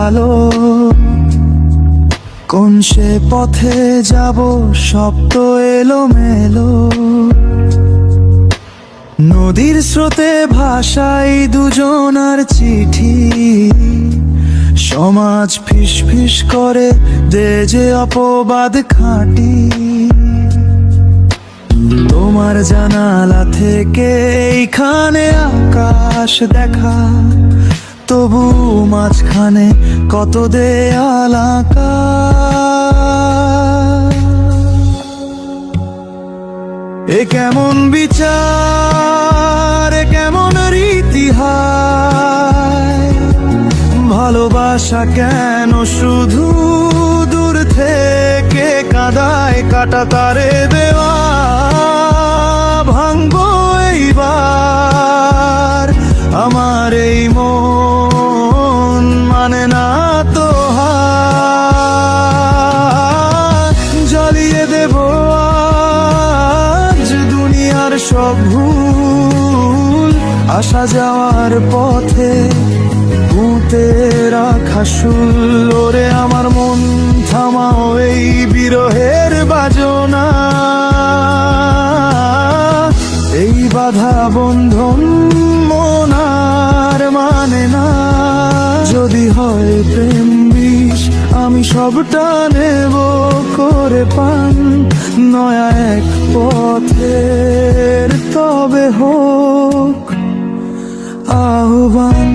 আলো। কোন সে পথে যাব, শব্দ এলোমেলো। নদীর স্রোতে ভাসাই দুজনার চিঠি। সমাজ ফিসফিস করে দে যে অপবাদ খাঁটি। তোমার জানালা থেকে এইখানে আকাশ দেখা, তবু মাঝখানে কত দেয়াল আঁকা। এ কেমন বিচার, এ কেমন রীতিহার। ভালোবাসা কেন শুধু দূর থেকে কাঁদায়, কাটা তারে দেওয়া ভাঙবো এইবার। আমার এই মন মানে না তো হার। জ্বালিয়ে দেব আজ দুনিয়ার সব ভুল। আসা যাওয়ার পথে পুঁতে রাখা শুল। ওরে আমার মন থামাও এই বিরহের বাজনা। এই বাধা বন্ধন মন আর মানে না। যদি হয় প্রেম বিষ, আমি সবটা নেব করে পান। নয়া এক পথের তবে হোক আহ্বান।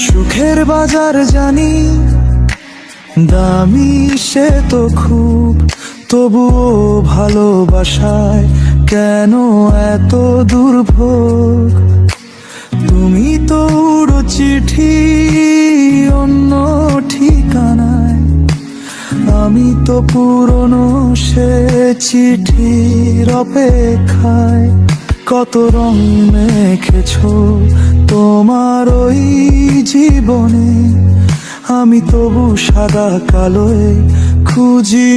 সুখের বাজার জানি দামি সে তো খুব, তবুও ভালোবাসায় কেন এত দুর্ভোগ। তুমি তো উড়ো চিঠি অন্য ঠিকানায়, আমি তো পুরনো সে চিঠির অপেক্ষায়। কত রং মেখেছো তোমার ওই জীবনে, আমি তবু সাদা কালোয় খুঁজি